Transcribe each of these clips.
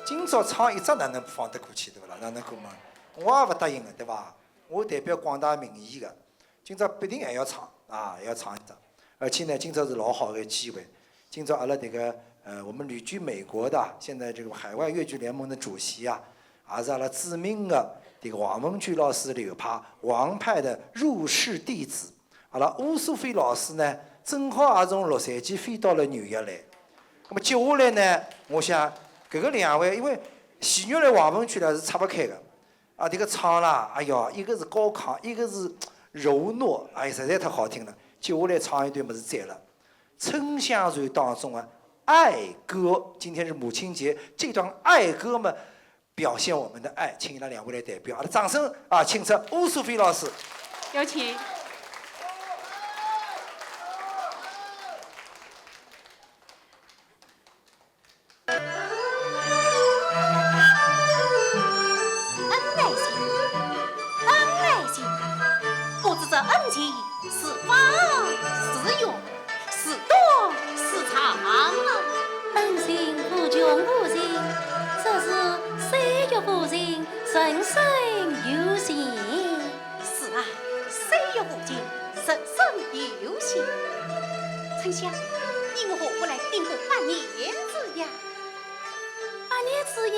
今朝唱一只哪能放得过去对勿啦？哪能过嘛？我也勿答应个对伐？我代表广大民意个，今朝必定还要唱啊，还要唱一只。而且呢，今朝是老好的机会。今朝阿拉这个我们旅居美国的，现在这个海外粤剧联盟的主席啊，也是阿拉知名的这个黄文驹老师流派王派的入室弟子。阿拉乌苏菲老师呢，正好也从洛杉矶飞到了纽约来。那么接下来呢，我想搿个两位，因为戏肉来黄文驹呢是拆不开的。啊，这个唱啦，哎哟，一个是高亢，一个是柔糯，哎，实在太好听了。接下来唱一段么子再了，《春香传》当中啊，爱歌，今天是母亲节，这段爱歌嘛，表现我们的爱，请那两位来代表，阿拉掌声啊，请出乌苏菲老师，有请。恩情是方是用，是多是长啊。恩情无穷无尽，这是岁月无尽，人生有情。是啊，岁月无尽，人生有情。丞相，你我何不来订个8年之约？8年之约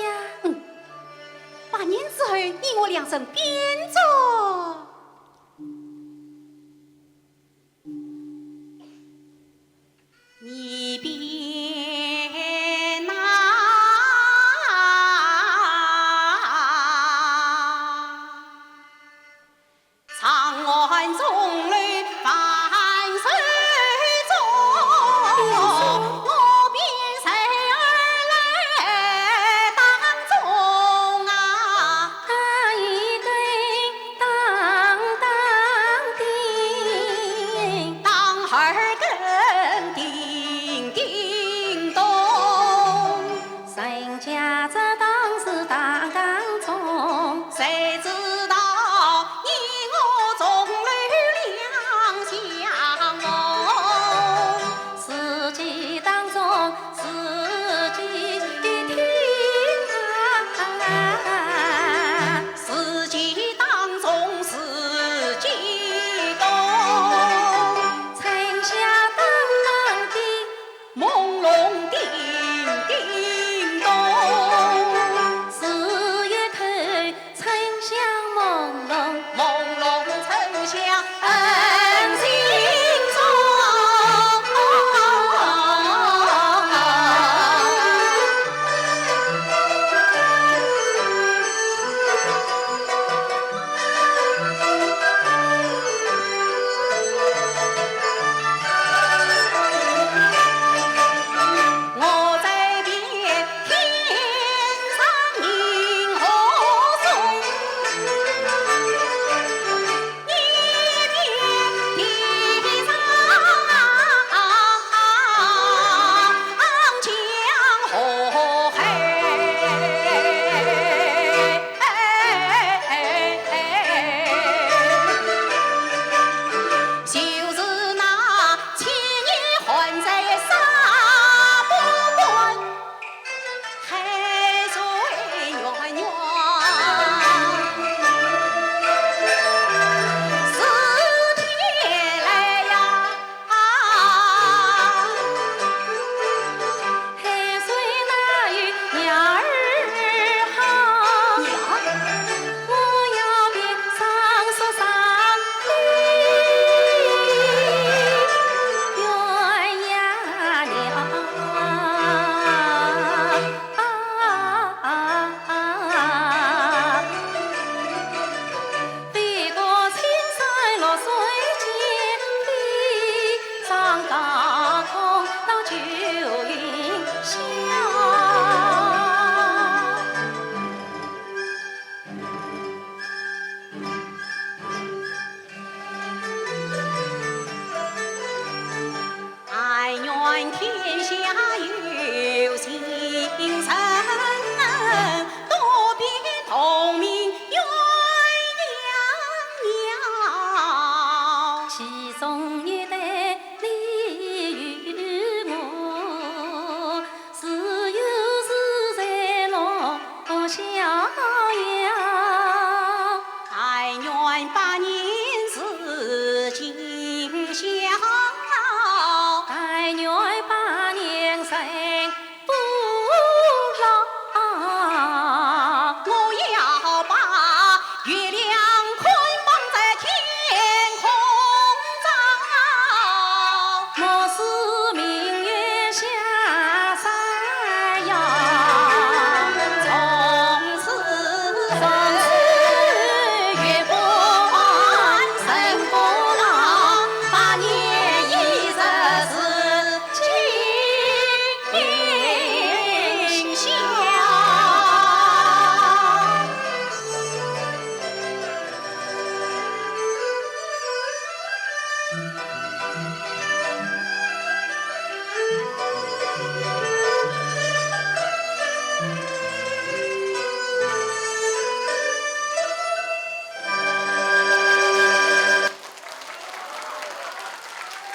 ？8年之后，你我两人变作。你别拿长安中路万水中，我便谁儿来当中啊？打一对当当的，当二更的。家这当时大刚中，谁知道你我终屡两相逢？四季当中，四季听啊，四季当中，四季动，春夏当当的，朦胧叮叮咚。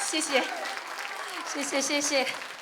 谢谢，谢谢，谢谢。